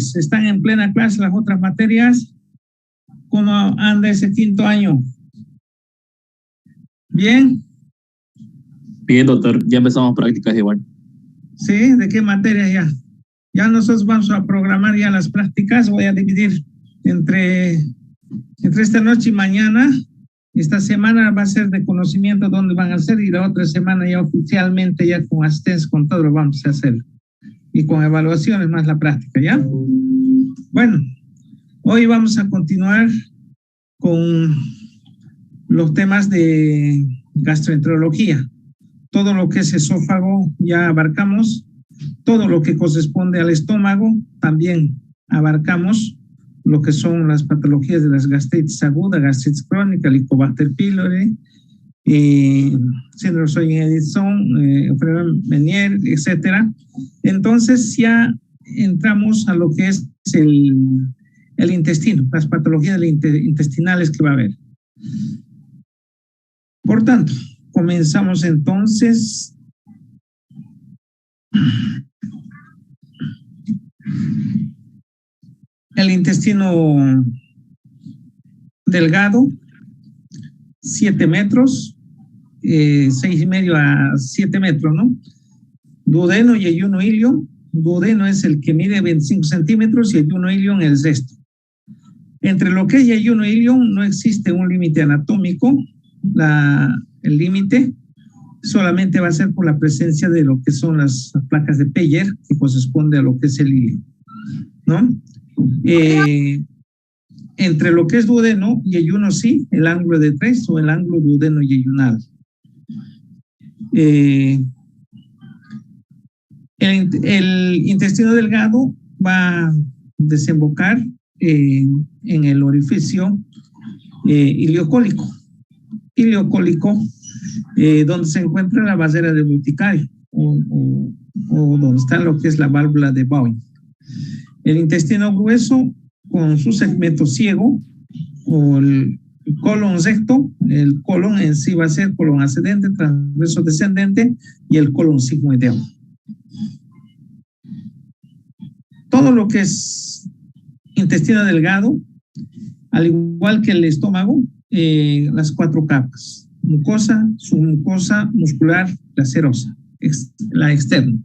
estudiantes están en plena clase las otras materias? ¿Cómo anda ese quinto año? ¿Bien? Bien, doctor, ya empezamos prácticas igual. ¿Sí? ¿De qué materias ya? Ya nosotros vamos a programar ya las prácticas. Voy a dividir entre esta noche y mañana. Esta semana va a ser de conocimiento dónde van a ser y la otra semana ya oficialmente, ya con asistencia, con todo lo vamos a hacer. Y con evaluaciones más la práctica, ¿ya? Bueno, hoy vamos a continuar con los temas de gastroenterología. Todo lo que es esófago ya abarcamos, todo lo que corresponde al estómago también abarcamos, lo que son las patologías de las gastritis aguda, gastritis crónica, Helicobacter pylori, síndrome de Edison, enfermedad Menier, etcétera. Entonces ya entramos a lo que es el intestino, las patologías intestinales que va a haber. Por tanto, comenzamos entonces. El intestino delgado, 7 metros, 6,5 a 7 metros, ¿no? Duodeno y ayuno ilio. Duodeno es el que mide 25 centímetros y ayuno ilio en el resto. Entre lo que es ayuno ilio no existe un límite anatómico. El límite solamente va a ser por la presencia de lo que son las placas de Peyer, que corresponde a lo que es el ilio, ¿no? Entre lo que es duodeno y ayuno, sí, el ángulo de 3 o el ángulo duodeno y ayunal. El intestino delgado va a desembocar en el orificio iliocólico. Iliocólico, donde se encuentra la vasera del urticario o donde está lo que es la válvula de Bowen. El intestino grueso con su segmento ciego o el colon recto, el colon en sí va a ser colon ascendente, transverso descendente y el colon sigmoideo. Todo lo que es intestino delgado, al igual que el estómago, las 4 capas: mucosa, submucosa, muscular, la serosa, la externa.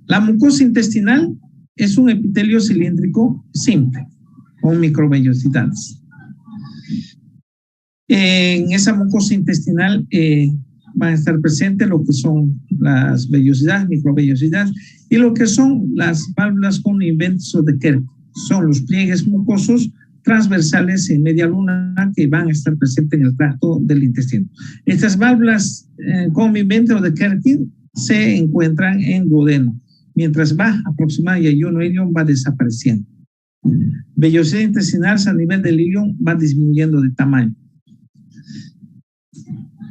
La mucosa intestinal es un epitelio cilíndrico simple, con microvellosidades. En esa mucosa intestinal van a estar presentes lo que son las vellosidades, microvellosidades, y lo que son las válvulas con invento de Kerr. Son los pliegues mucosos transversales en media luna que van a estar presentes en el tracto del intestino. Estas válvulas con invento de Kerr se encuentran en duodeno. Mientras va aproximadamente y ayuno ilio va desapareciendo. Vellosidad intestinal a nivel del ilio va disminuyendo de tamaño.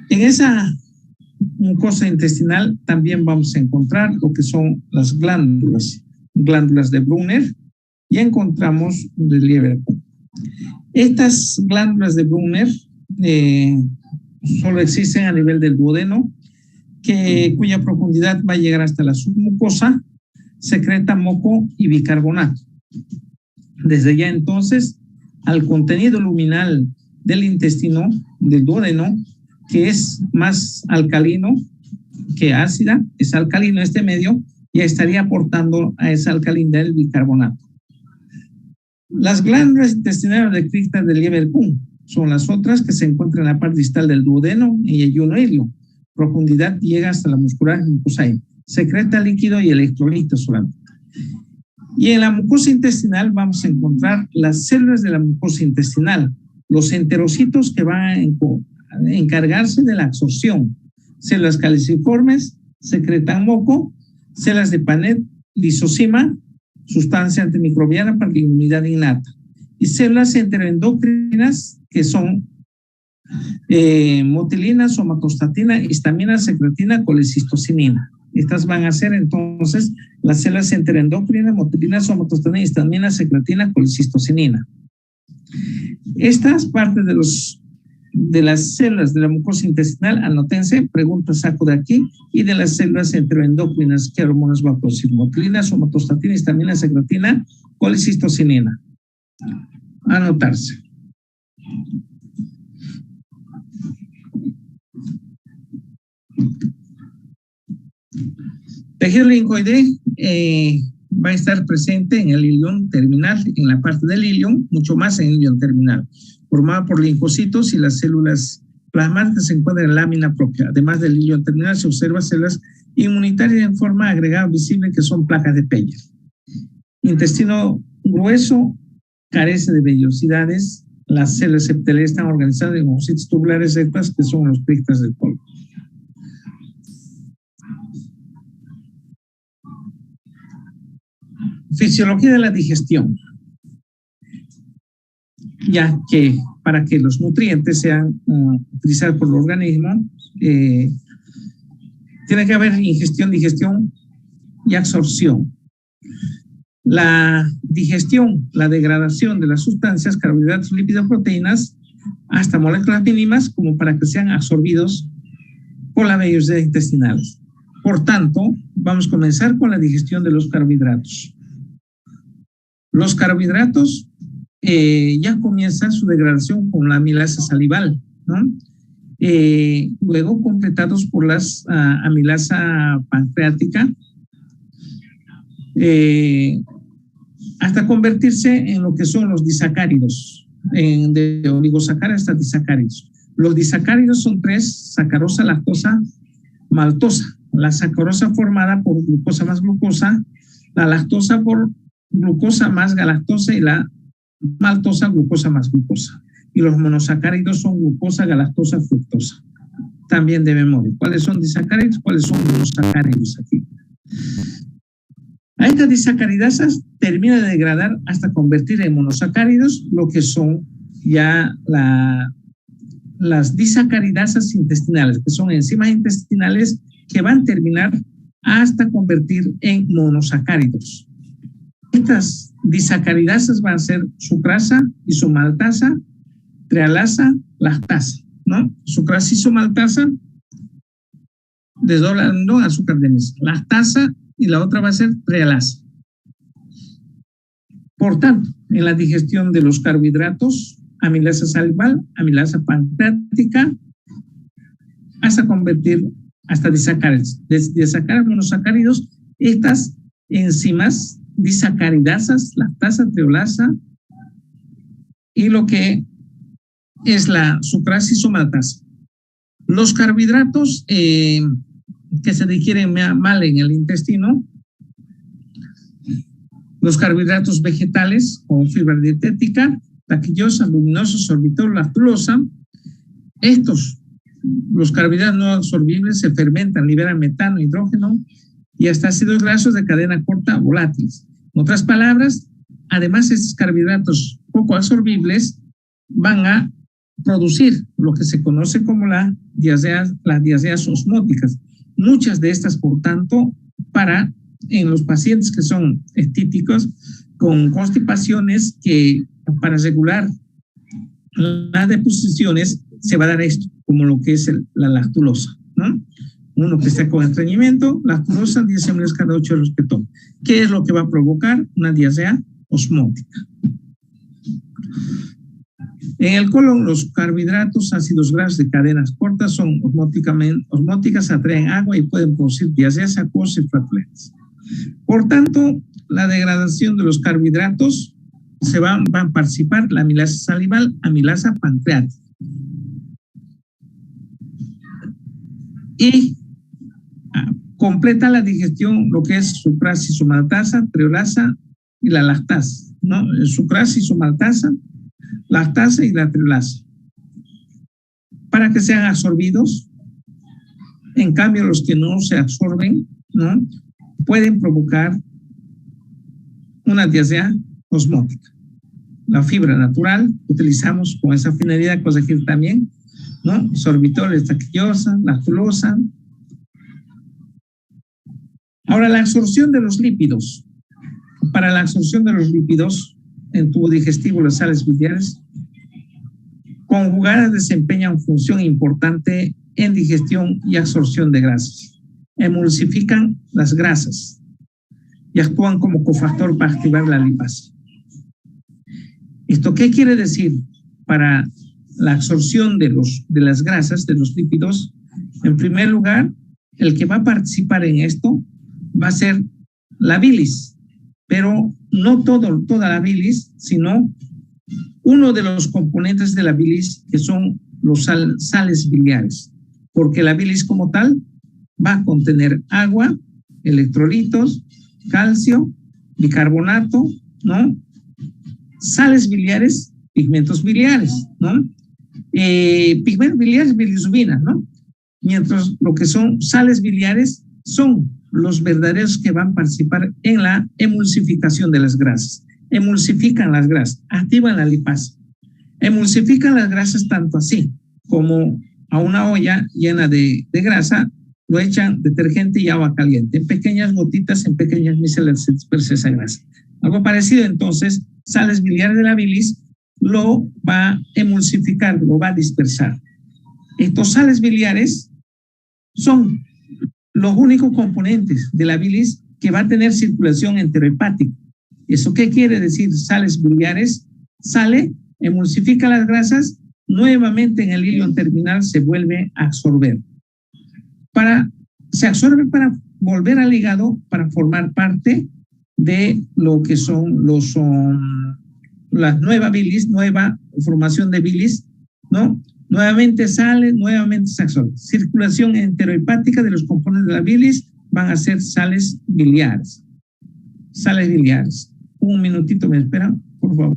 En esa mucosa intestinal también vamos a encontrar lo que son las glándulas de Brunner, y encontramos de Lieberkühn. Estas glándulas de Brunner solo existen a nivel del duodeno, cuya profundidad va a llegar hasta la submucosa, secreta moco y bicarbonato. Desde ya entonces, al contenido luminal del intestino, del duodeno, que es más alcalino que ácida, es alcalino este medio, ya estaría aportando a esa alcalinidad el bicarbonato. Las glándulas intestinales de Crichton de Lieberkühn son las otras que se encuentran en la parte distal del duodeno y ayuno ilio. Profundidad llega hasta la muscular mucosae. Secreta líquido y electrolitos solamente. Y en la mucosa intestinal vamos a encontrar las células de la mucosa intestinal, los enterocitos que van a encargarse de la absorción. Células caliciformes secretan moco, células de Panet, lisocima, sustancia antimicrobiana para la inmunidad innata, y células enteroendocrinas que son motilina, somatostatina, histamina, secretina, colecistocinina. Estas van a ser entonces las células enteroendocrinas, motilina, somatostatina, histamina, secretina, colecistocinina. Estas partes de los de las células de la mucosa intestinal, anótense, pregunta saco de aquí, y de las células enteroendocrinas, ¿qué hormonas va a producir? Motilina, somatostatina, histamina, secretina, colicistocinina. Anotarse. Tejido lincoide va a estar presente en el ilion terminal, en la parte del ilion, mucho más en el ilion terminal, formada por linfocitos y las células plasmáticas se encuentran en la lámina propia. Además del ilion terminal se observan células inmunitarias en forma agregada visible que son placas de Peyer. Intestino grueso carece de vellosidades. Las células epiteliales están organizadas en ovocitos tubulares rectas que son los crictas del polvo. Fisiología de la digestión. Ya que para que los nutrientes sean utilizados por el organismo, tiene que haber ingestión, digestión y absorción. La digestión, la degradación de las sustancias, carbohidratos, lípidos, proteínas, hasta moléculas mínimas, como para que sean absorbidos por las vellosidades intestinales. Por tanto, vamos a comenzar con la digestión de los carbohidratos. Los carbohidratos ya comienzan su degradación con la amilasa salival, ¿no? Luego completados por las amilasa pancreática, hasta convertirse en lo que son los disacáridos, de oligosacáridos hasta disacáridos. Los disacáridos son tres: sacarosa, lactosa, maltosa. La sacarosa formada por glucosa más glucosa, la lactosa por glucosa más galactosa y la maltosa glucosa más glucosa. Y los monosacáridos son glucosa, galactosa, fructosa. También de memoria. ¿Cuáles son disacáridos? ¿Cuáles son monosacáridos aquí? A estas disacaridasas termina de degradar hasta convertir en monosacáridos lo que son ya las disacaridasas intestinales, que son enzimas intestinales que van a terminar hasta convertir en monosacáridos. Estas disacaridasas van a ser sucrasa, isomaltasa, trealasa, lactasa, ¿no? Sucrasa, isomaltasa, desdoblando azúcar de mesa, lactasa, y la otra va a ser trealasa. Por tanto, en la digestión de los carbohidratos, amilasa salival, amilasa pancreática, hasta convertir hasta disacáridos. Disacáridos, monosacáridos, estas enzimas disacaridasas, lactasa, treolasa, y lo que es la sucrasa, isomaltasa. Los carbohidratos que se digieren mal en el intestino, los carbohidratos vegetales como fibra dietética, taquillosa, luminosa, sorbitol, lactulosa, los carbohidratos no absorbibles se fermentan, liberan metano, hidrógeno y hasta ácidos grasos de cadena corta volátiles. En otras palabras, además estos carbohidratos poco absorbibles van a producir lo que se conoce como las diazeas osmóticas. Muchas de estas, por tanto, en los pacientes que son estíticos con constipaciones, que para regular las deposiciones se va a dar esto, como lo que es la lactulosa, ¿no? Uno que está con estreñimiento, lactulosa, 10 ml cada 8 horas que toma. ¿Qué es lo que va a provocar? Una diazea osmótica. En el colon, los carbohidratos, ácidos grasos de cadenas cortas son osmóticas, atraen agua y pueden producir diazeas acuosas y flatulencias. Por tanto, la degradación de los carbohidratos van a participar la amilasa salival, amilasa pancreática. Y completa la digestión lo que es sucrasa, isomaltasa, treolasa y la lactasa, ¿no? Sucrasa, isomaltasa, lactasa y la treolasa, para que sean absorbidos. En cambio, los que no se absorben, ¿no?, pueden provocar una diazea osmótica. La fibra natural utilizamos con esa finalidad, corregir también, ¿no?, sorbitol, taquillosa, lactulosa. Ahora, la absorción de los lípidos. Para la absorción de los lípidos en tubo digestivo, las sales biliares conjugadas desempeñan función importante en digestión y absorción de grasas. Emulsifican las grasas y actúan como cofactor para activar la lipasa. ¿Esto qué quiere decir? Para la absorción de las grasas, de los lípidos, en primer lugar, el que va a participar en esto va a ser la bilis, pero no toda la bilis, sino uno de los componentes de la bilis, que son los sales biliares, porque la bilis como tal va a contener agua, electrolitos, calcio, bicarbonato, ¿no? Sales biliares, pigmentos biliares, ¿no? Pigmentos biliares, bilirrubina, ¿no? Mientras lo que son sales biliares son los verdaderos que van a participar en la emulsificación de las grasas. Emulsifican las grasas, activan la lipasa. Emulsifican las grasas tanto así como a una olla llena de grasa, lo echan detergente y agua caliente, en pequeñas gotitas, en pequeñas micelas se dispersa esa grasa. Algo parecido, entonces, sales biliares de la bilis lo va a emulsificar, lo va a dispersar. Estos sales biliares son los únicos componentes de la bilis que va a tener circulación enterohepática. ¿Eso qué quiere decir? Sales biliares, sale, emulsifica las grasas, nuevamente en el hilo terminal se vuelve a absorber. Se absorbe para volver al hígado para formar parte de lo que son las nueva bilis, nueva formación de bilis, ¿no? Nuevamente sale, nuevamente se absorbe. Circulación enterohepática de los componentes de la bilis van a ser sales biliares. Sales biliares. Un minutito, me esperan, por favor.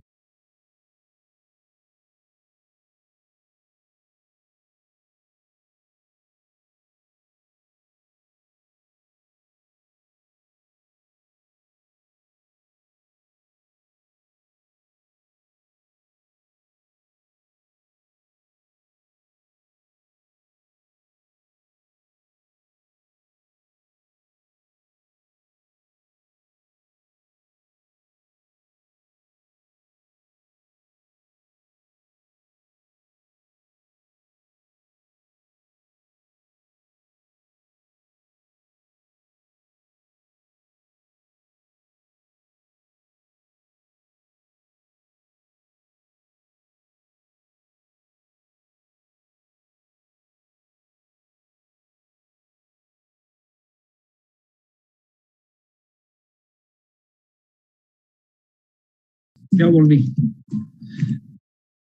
Ya volví.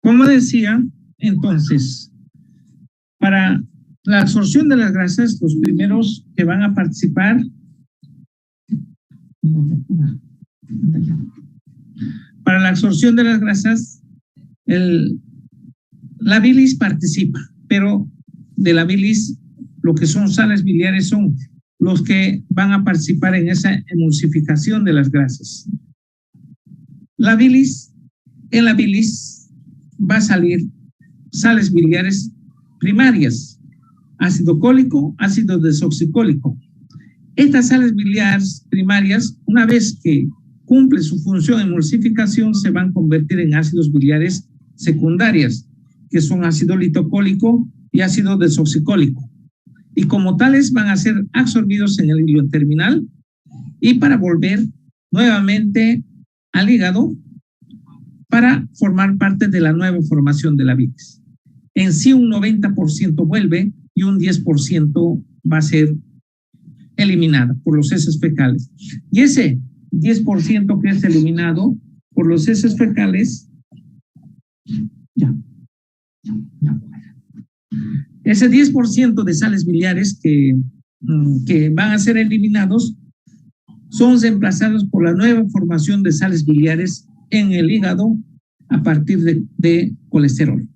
Como decía, entonces, para la absorción de las grasas, los primeros que van a participar, para la absorción de las grasas, la bilis participa, pero de la bilis, lo que son sales biliares son los que van a participar en esa emulsificación de las grasas. En la bilis va a salir sales biliares primarias, ácido cólico, ácido desoxicólico. Estas sales biliares primarias, una vez que cumple su función de emulsificación, se van a convertir en ácidos biliares secundarias, que son ácido litocólico y ácido desoxicólico. Y como tales van a ser absorbidos en el hilo terminal y para volver nuevamente al hígado para formar parte de la nueva formación de la bilis. En sí un 90% vuelve y un 10% va a ser eliminada por los heces fecales. Y ese 10% que es eliminado por los heces fecales, ese 10% de sales biliares que van a ser eliminados son reemplazados por la nueva formación de sales biliares en el hígado a partir de colesterol,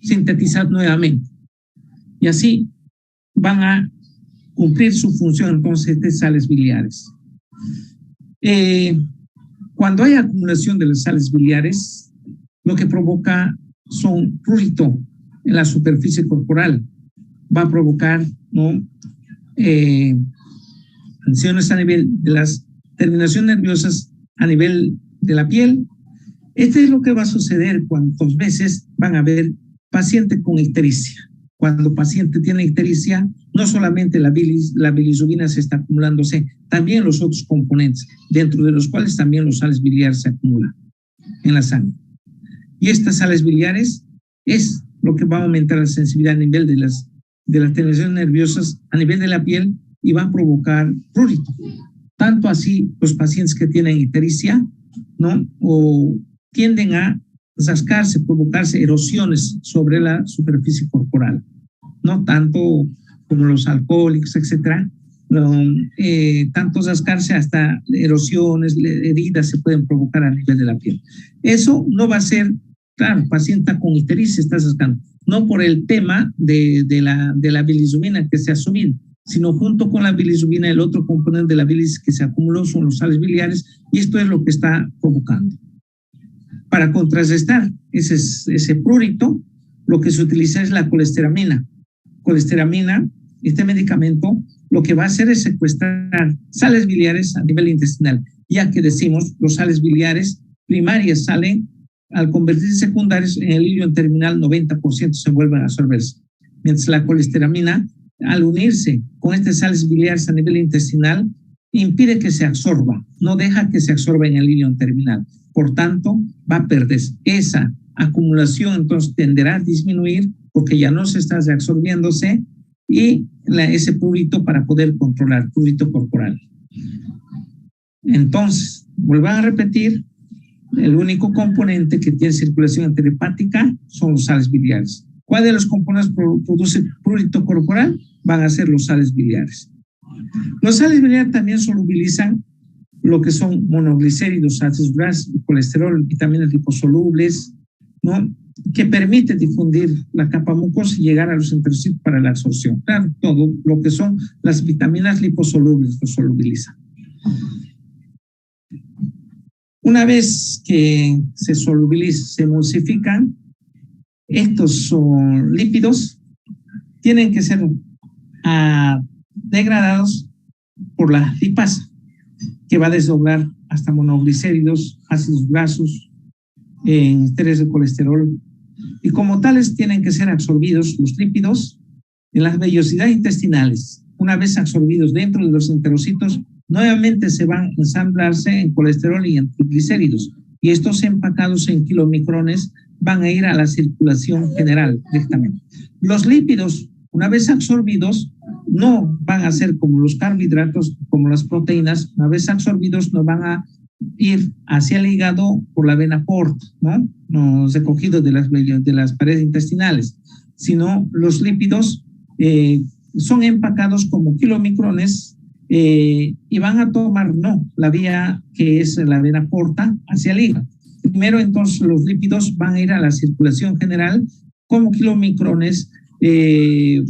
sintetizar nuevamente. Y así van a cumplir su función entonces de sales biliares. Cuando hay acumulación de las sales biliares, lo que provoca son prurito en la superficie corporal. Va a provocar, ¿no? Tensiones a nivel de las terminaciones nerviosas a nivel de la piel. Este es lo que va a suceder cuantas veces van a haber paciente con ictericia. Cuando paciente tiene ictericia, no solamente la bilirrubina se está acumulándose, también los otros componentes, dentro de los cuales también los sales biliares se acumulan en la sangre. Y estas sales biliares es lo que va a aumentar la sensibilidad a nivel de las terminaciones nerviosas, a nivel de la piel, y va a provocar prurito. Tanto así, los pacientes que tienen ictericia, ¿no? O tienden a rascarse, provocarse erosiones sobre la superficie corporal, no tanto como los alcohólicos, etcétera, tanto rascarse hasta erosiones, heridas se pueden provocar a nivel de la piel. Eso no va a ser, claro, paciente con ictericia se está rascando, no por el tema de la bilirrubina que se ha subido, sino junto con la bilirrubina, el otro componente de la bilis que se acumuló son los sales biliares, y esto es lo que está provocando. Para contrarrestar ese prurito, lo que se utiliza es la colesteramina. Colesteramina, este medicamento, lo que va a hacer es secuestrar sales biliares a nivel intestinal, ya que decimos los sales biliares primarias salen, al convertirse secundarios en el hilo terminal, 90% se vuelven a absorberse. Mientras la colesteramina, al unirse con estas sales biliares a nivel intestinal, impide que se absorba, no deja que se absorba en el hilo terminal. Por tanto, va a perder esa acumulación, entonces tenderá a disminuir porque ya no se está reabsorbiéndose, y ese prurito para poder controlar, prurito corporal. Entonces, vuelvan a repetir, el único componente que tiene circulación enterohepática son los sales biliares. ¿Cuál de los componentes produce prurito corporal? Van a ser los sales biliares. Los sales biliares también solubilizan lo que son monoglicéridos, ácidos grasos, colesterol, vitaminas liposolubles, ¿no? Que permite difundir la capa mucosa y llegar a los enterocitos para la absorción. Claro, todo lo que son las vitaminas liposolubles lo solubilizan. Una vez que se solubilizan, se emulsifican, estos lípidos tienen que ser degradados por la lipasa, que va a desdoblar hasta monoglicéridos, ácidos grasos, esteres de colesterol, y como tales tienen que ser absorbidos los lípidos en las vellosidades intestinales. Una vez absorbidos dentro de los enterocitos, nuevamente se van a ensamblarse en colesterol y en triglicéridos, y estos empacados en kilomicrones van a ir a la circulación general directamente. Los lípidos, una vez absorbidos, no van a ser como los carbohidratos, como las proteínas. Una vez absorbidos, no van a ir hacia el hígado por la vena porta, no recogidos de las paredes intestinales, sino los lípidos son empacados como kilomicrones y van a tomar la vía que es la vena porta hacia el hígado. Primero, entonces, los lípidos van a ir a la circulación general como kilomicrones,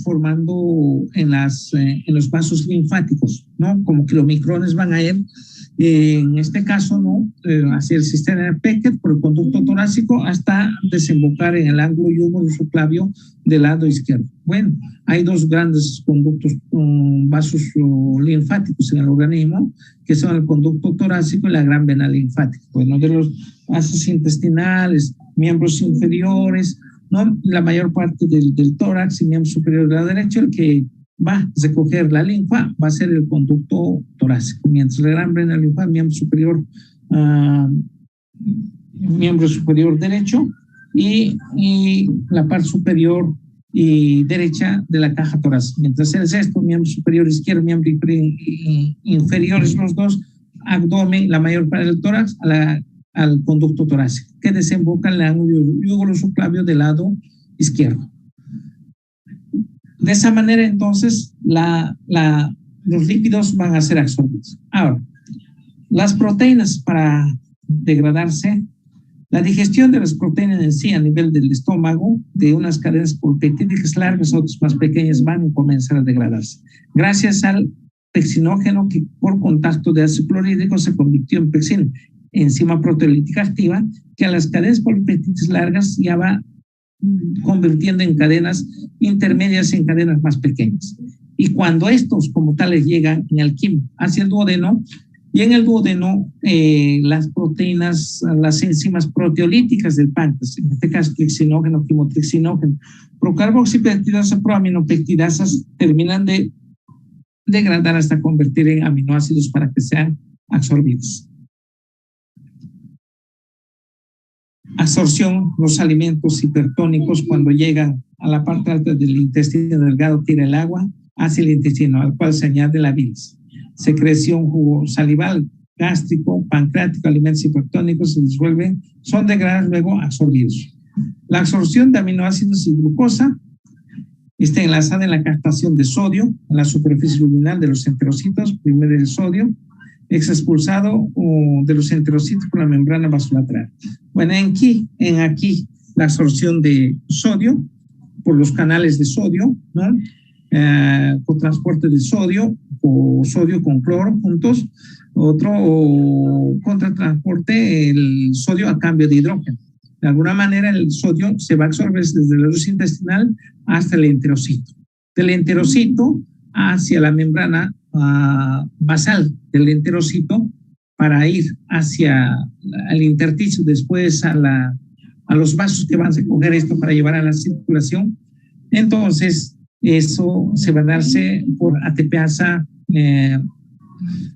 formando en los vasos linfáticos, ¿no? Como kilomicrones van a ir, en este caso, ¿no? Hacia el sistema de Beckett por el conducto torácico hasta desembocar en el ángulo yúgolo subclavio del lado izquierdo. Bueno, hay dos grandes conductos, vasos linfáticos en el organismo, que son el conducto torácico y la gran vena linfática. Bueno, de los vasos intestinales, miembros inferiores, ¿no? La mayor parte del tórax y miembro superior de la derecha, el que va a recoger la linfa va a ser el conducto torácico, mientras la gran vena linfática, miembro superior derecho y la parte superior y derecha de la caja torácica, mientras el resto, miembro superior izquierdo, miembro inferiores los dos, abdomen, la mayor parte del tórax al conducto torácico, que desemboca en el ángulo yúgolo subclavio del lado izquierdo. De esa manera, entonces, los lípidos van a ser absorbidos. Ahora, las proteínas para degradarse, la digestión de las proteínas en sí a nivel del estómago, de unas cadenas polipeptídicas largas, otras más pequeñas, van a comenzar a degradarse. Gracias al pexinógeno que por contacto de ácido clorhídrico se convirtió en pexina, enzima proteolítica activa, que a las cadenas polipeptídicas largas ya va convirtiendo en cadenas intermedias en cadenas más pequeñas. Y cuando estos como tales llegan en el quimo hacia el duodeno, Y en el duodeno, las proteínas, las enzimas proteolíticas del páncreas, en este caso trixinógeno, quimotrixinógeno, procarboxipeptidasa, proaminopeptidasas, terminan de degradar hasta convertir en aminoácidos para que sean absorbidos. Absorción, los alimentos hipertónicos cuando llegan a la parte alta del intestino delgado tira el agua hacia el intestino, al cual se añade la bilis. Secreción, jugo salival, gástrico, pancreático, alimentos hipertónicos se disuelven, son degradados, luego absorbidos. La absorción de aminoácidos y glucosa está enlazada en la captación de sodio en la superficie luminal de los enterocitos, primero el sodio, es expulsado de los enterocitos por la membrana vasolateral. Bueno, en aquí la absorción de sodio por los canales de sodio, ¿no? Por transporte de sodio, o sodio con cloro juntos, otro contratransporte, el sodio a cambio de hidrógeno. De alguna manera el sodio se va a absorber desde la luz intestinal hasta el enterocito. Del enterocito hacia la membrana basal del enterocito para ir hacia el intersticio, después a los vasos que van a recoger esto para llevar a la circulación. Entonces, eso se va a darse por ATPasa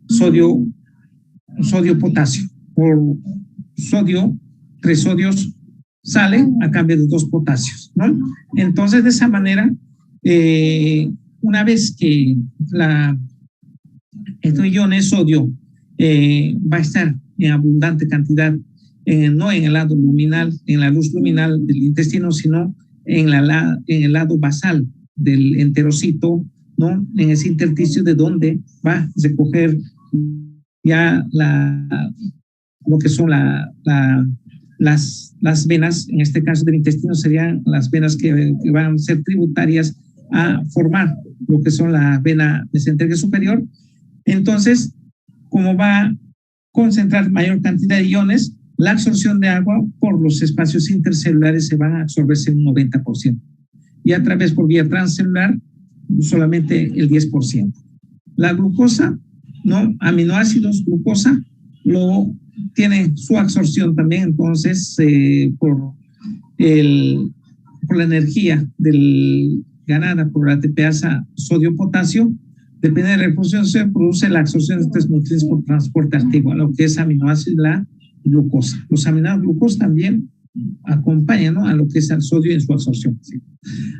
sodio-potasio. Por sodio, 3 sodios salen a cambio de 2 potasios, ¿no? Entonces, de esa manera, una vez que estos iones sodio va a estar en abundante cantidad, no en el lado luminal, en la luz luminal del intestino, sino en el lado basal del enterocito, ¿no? En ese intersticio de donde va a recoger ya lo que son las venas, en este caso del intestino serían las venas que van a ser tributarias a formar lo que son la vena mesentérica superior. Entonces, como va a concentrar mayor cantidad de iones, la absorción de agua por los espacios intercelulares se van a absorberse un 90%. Y a través por vía transcelular, solamente el 10%. La glucosa, ¿no? Aminoácidos, glucosa, tiene su absorción también, entonces, por la energía ganada por la ATPasa sodio-potasio, depende de la reposición, se produce la absorción de estos nutrientes por transporte activo, lo que es aminoácido y la glucosa. Los aminoácidos glucosa también acompañan, ¿no? A lo que es el sodio en su absorción. ¿Sí?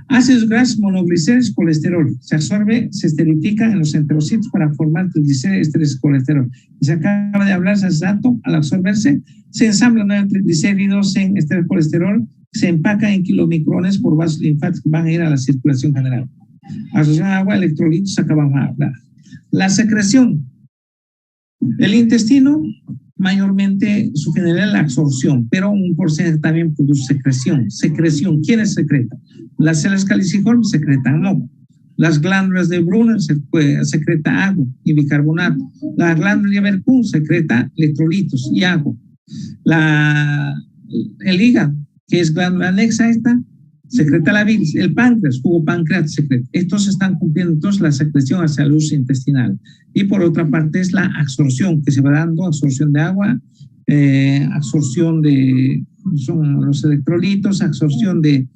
Ácidos grasos monoglicéridos, colesterol. Se absorbe, se esterifican en los enterocitos para formar triglicéridos, ésteres, colesterol. Y se acaba de hablar hace rato, al absorberse, se ensamblan nuevos triglicéridos en ésteres, colesterol, se empacan en kilomicrones por vasos linfáticos que van a ir a la circulación general. Asociación a agua, electrolitos, acabamos de hablar. La secreción. El intestino, mayormente su general es la absorción, pero un porcentaje también produce secreción. Secreción, ¿quiénes secretan? Las células caliciformes secretan moco. Las glándulas de Brunner secreta agua y bicarbonato. La glándula de Abercún secreta electrolitos y agua. El hígado, que es glándula anexa a esta, secreta la bilis. El páncreas, jugo pancreático secreta. Estos están cumpliendo entonces la secreción hacia la luz intestinal. Y por otra parte es la absorción que se va dando, absorción de agua, absorción de son los electrolitos, absorción de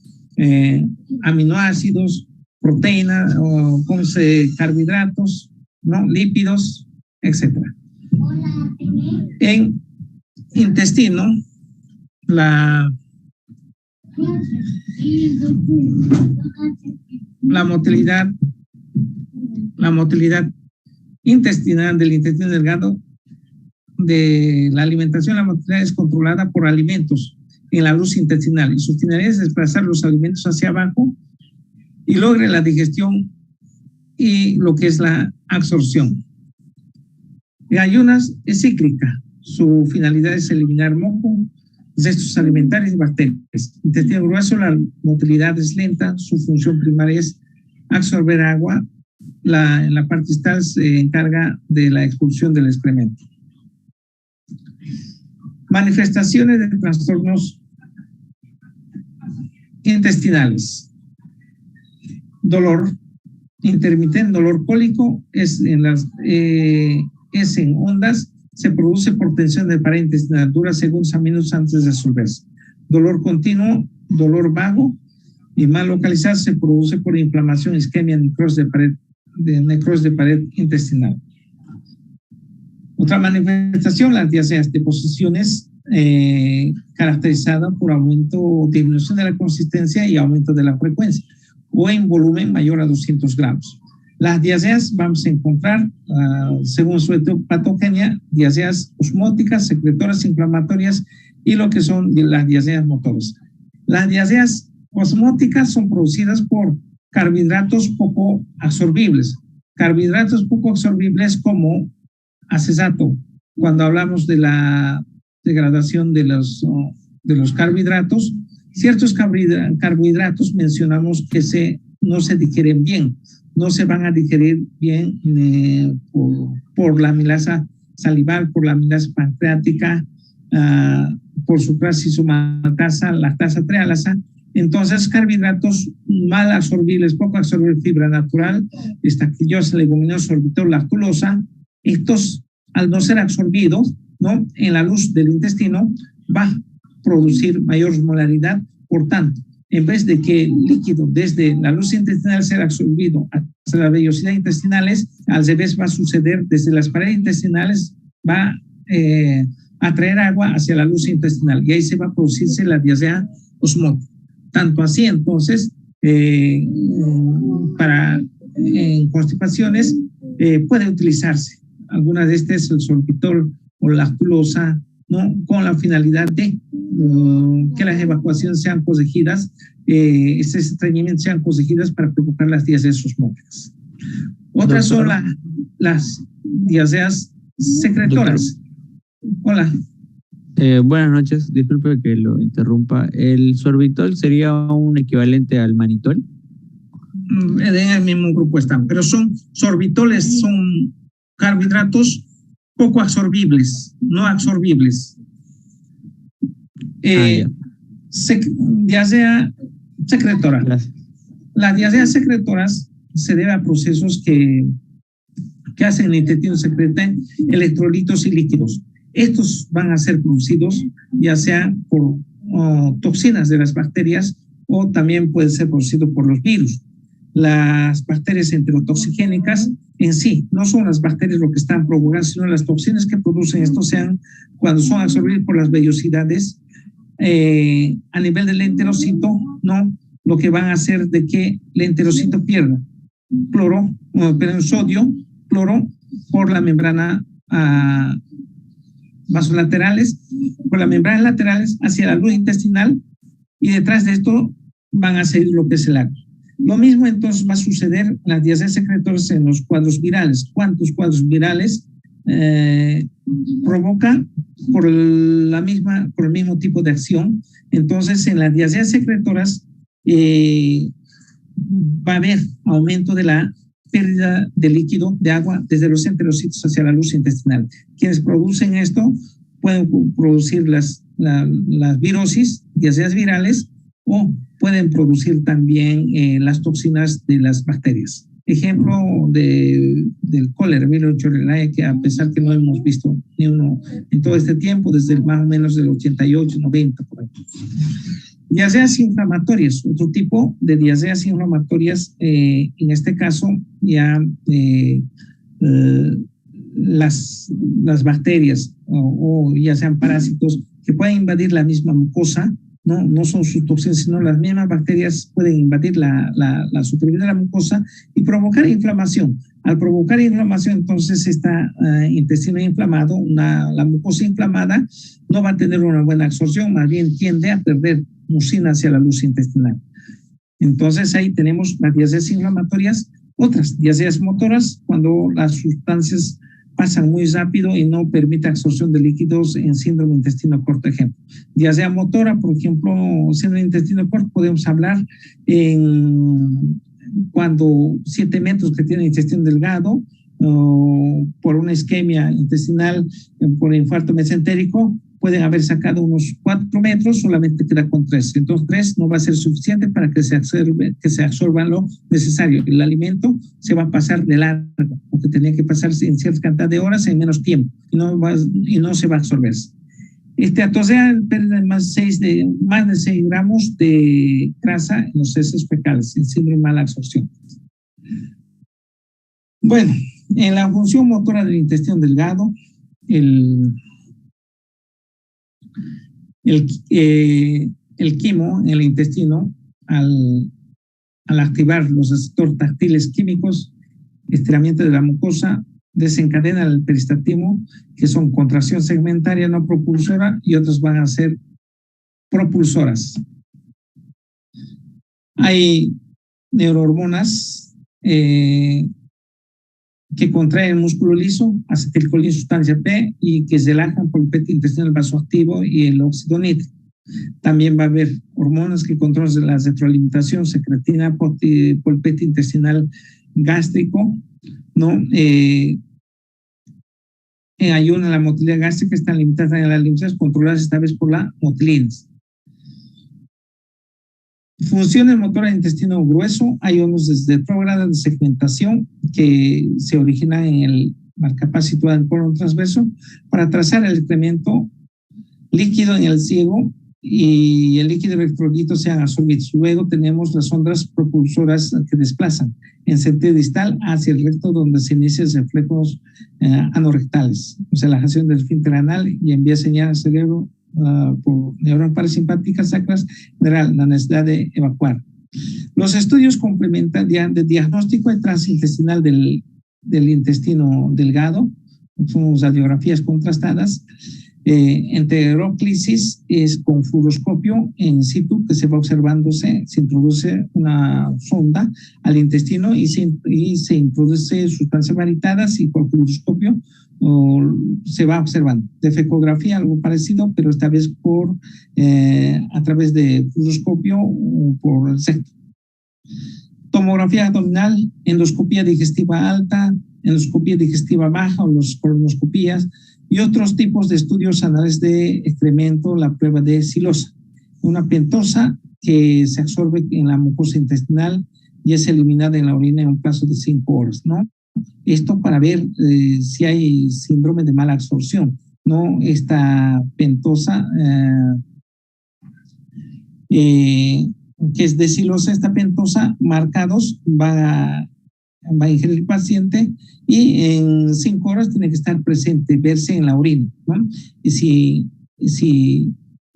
aminoácidos, proteínas, o carbohidratos, ¿no? Lípidos, etc. En intestino, la motilidad intestinal del intestino delgado de la alimentación, la motilidad es controlada por alimentos en la luz intestinal y su finalidad es desplazar los alimentos hacia abajo y logre la digestión y lo que es la absorción. En ayunas es cíclica, su finalidad es eliminar moco, restos alimentarios y bacterias. Intestino grueso, la motilidad es lenta, su función primaria es absorber agua, en la parte distal se encarga de la expulsión del excremento. Manifestaciones de trastornos intestinales. Dolor intermitente, dolor cólico es en ondas se produce por tensión de pared intestinal, dura segundos a minutos antes de resolverse. Dolor continuo, dolor vago y mal localizado se produce por inflamación, isquemia, necrosis de pared intestinal. Otra manifestación, las diarreas de posiciones caracterizada por aumento, disminución de la consistencia y aumento de la frecuencia o en volumen mayor a 200 gramos. Las diarreas vamos a encontrar, según su patogenia, diarreas osmóticas, secretoras, inflamatorias y lo que son las diarreas motoras. Las diarreas osmóticas son producidas por carbohidratos poco absorbibles. Carbohidratos poco absorbibles como acetato. Cuando hablamos de la degradación de los carbohidratos, ciertos carbohidratos mencionamos que no se digieren bien, no se van a digerir bien por la amilasa salival, por la amilasa pancreática, por sucrasa isomaltasa, lactasa trialasa. Entonces, carbohidratos mal absorbibles, poco absorbible fibra natural, estaquillosa, leguminosa, sorbitol, lactulosa, estos, al no ser absorbidos, ¿no?, en la luz del intestino, va a producir mayor osmolaridad. Por tanto, en vez de que el líquido desde la luz intestinal sea absorbido hacia las vellosidades intestinales, al revés va a suceder desde las paredes intestinales, va a traer agua hacia la luz intestinal y ahí se va a producirse la diarrea osmótica. Tanto así, entonces, para constipaciones puede utilizarse algunas de estas, el sorbitol o la lactulosa, ¿no?, con la finalidad de que las evacuaciones sean corregidas, estos estreñimientos sean corregidas para provocar las diarreas osmóticas. Otras son las diarreas secretoras. Hola. Buenas noches, disculpe que lo interrumpa. ¿El sorbitol sería un equivalente al manitol? En el mismo grupo están, pero sorbitoles son carbohidratos poco absorbibles, no absorbibles. Diarrea secretora. Gracias. Las diarreas secretoras se deben a procesos que hacen el intestino secreten electrolitos y líquidos. Estos van a ser producidos ya sea por toxinas de las bacterias o también puede ser producido por los virus. Las bacterias enterotoxigénicas en sí no son las bacterias lo que están provocando, sino las toxinas que producen esto cuando son absorbidas por las vellosidades a nivel del enterocito, ¿no?, lo que van a hacer de que el enterocito pierda sodio, cloro por la membrana vasolaterales, por las membranas laterales hacia la luz intestinal y detrás de esto van a seguir lo que es el agua. Lo mismo entonces va a suceder en las diarreas secretoras en los cuadros virales. ¿Cuántos cuadros virales provocan por el mismo tipo de acción? Entonces en las diarreas secretoras va a haber aumento de la pérdida de líquido, de agua, desde los enterocitos hacia la luz intestinal. Quienes producen esto pueden producir las virosis, diarreas virales, o pueden producir también las toxinas de las bacterias. Ejemplo del cólera, Vibrio cholerae, que a pesar que no hemos visto ni uno en todo este tiempo, desde más o menos del 88, 90, por ahí. Diarreas inflamatorias, otro tipo de diarreas inflamatorias, en este caso ya las bacterias o ya sean parásitos que pueden invadir la misma mucosa, no son sus toxinas, sino las mismas bacterias pueden invadir la superficie de la mucosa y provocar inflamación. Al provocar inflamación, entonces está intestino inflamado, la mucosa inflamada no va a tener una buena absorción, más bien tiende a perder mucina hacia la luz intestinal. Entonces ahí tenemos las diarreas inflamatorias. Otras diarreas motoras, cuando las sustancias pasan muy rápido y no permite absorción de líquidos en síndrome intestino corto, ejemplo. Diarrea motora, por ejemplo, síndrome intestino corto, podemos hablar cuando 7 metros que tiene intestino delgado, por una isquemia intestinal, por infarto mesentérico, pueden haber sacado unos 4 metros, solamente queda con 3. Entonces 3 no va a ser suficiente para que se absorba lo necesario. El alimento se va a pasar de largo, porque tenía que pasarse en cierta cantidad de horas en menos tiempo y no se va a absorber. Entonces pierde más de 6 gramos de grasa en los heces fecales, en síndrome de mala absorción. Bueno, en la función motora del intestino delgado, el quimo en el intestino, al activar los receptores táctiles químicos, estiramiento de la mucosa, desencadena el peristaltismo, que son contracción segmentaria no propulsora y otras van a ser propulsoras. Hay neurohormonas que contraen el músculo liso, acetilcolina, sustancia P, y que relajan por el PET intestinal vasoactivo y el óxido nítrico. También va a haber hormonas que controlan la retroalimentación, secretina por el PET intestinal gástrico, ¿no? Ayudan a la motilidad gástrica, están limitadas a las linfas, controladas esta vez por la motilins. Funciones motoras del intestino grueso, hay unos retrógradas de segmentación que se originan en el marcapaz situado en el colon transverso para trazar el excremento líquido en el ciego y el líquido electrolito sean absorbidos. Luego tenemos las ondas propulsoras que desplazan en sentido distal hacia el recto, donde se inician reflejos anorrectales, relajación del esfínter anal y envía señal al cerebro por neuronas parasimpáticas sacras, general la necesidad de evacuar. Los estudios complementarios de diagnóstico y transintestinal del intestino delgado son radiografías contrastadas. Enteroclisis es con fluoroscopio in situ, que se va observándose, se introduce una sonda al intestino y se introduce sustancias varitadas y por fluoroscopio se va observando. Defecografía, algo parecido, pero esta vez a través de fluoroscopio o por el septo. Tomografía abdominal, endoscopía digestiva alta, endoscopía digestiva baja o las colonoscopías y otros tipos de estudios anales de excremento, la prueba de silosa, una pentosa que se absorbe en la mucosa intestinal y es eliminada en la orina en un plazo de 5 horas, ¿no? Esto para ver si hay síndrome de mala absorción, ¿no? Esta pentosa que es de silosa, esta pentosa marcados va a ingerir el paciente y en 5 horas tiene que estar presente, verse en la orina, ¿no? Y si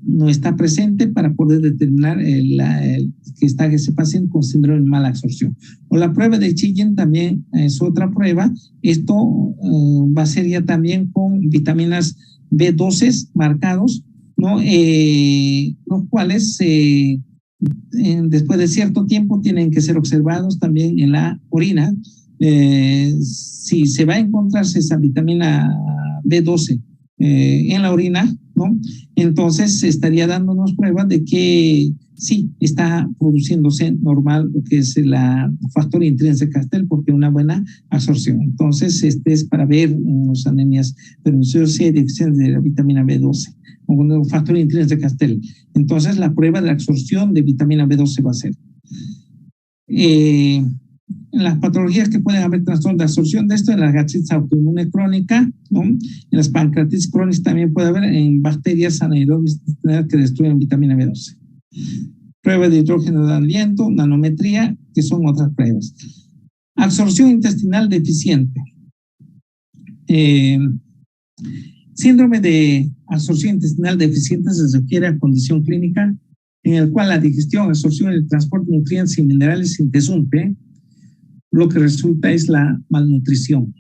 no está presente, para poder determinar que está ese paciente con síndrome de mala absorción. O la prueba de Chillen también es otra prueba. Esto va a ser ya también con vitaminas B12 marcados, ¿no? Los cuales después de cierto tiempo tienen que ser observados también en la orina. Si se va a encontrarse esa vitamina B12 en la orina, ¿no? Entonces estaría dándonos prueba de que sí está produciéndose normal lo que es la factor intrínseco Castel, porque una buena absorción. Entonces es para ver en las anemias perniciosas si hay deficiencia de la vitamina B12 o factor intrínseco Castel. Entonces la prueba de la absorción de vitamina B12 va a ser. Las patologías que pueden haber trastornos de absorción de esto, en la gastritis autoinmune crónica, ¿no? En las pancreatitis crónicas también puede haber en bacterias anaerobias que destruyen vitamina B12. Prueba de hidrógeno de aliento, nanometría, que son otras pruebas. Absorción intestinal deficiente. Síndrome de absorción intestinal deficiente se refiere a condición clínica en el cual la digestión, absorción y el transporte de nutrientes y minerales se interrumpe. Lo que resulta es la malnutrición.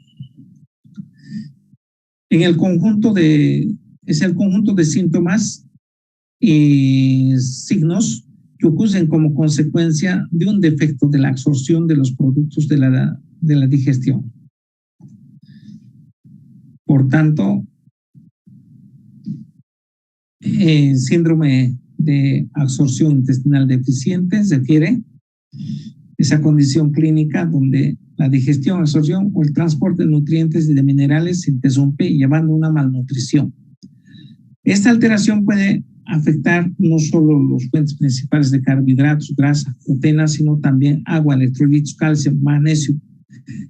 Es el conjunto de síntomas y signos que ocurren como consecuencia de un defecto de la absorción de los productos de la digestión. Por tanto, síndrome de absorción intestinal deficiente se refiere esa condición clínica donde la digestión, absorción o el transporte de nutrientes y de minerales se interrumpe llevando a una malnutrición. Esta alteración puede afectar no solo los fuentes principales de carbohidratos, grasa, proteínas, sino también agua, electrolitos, calcio, magnesio,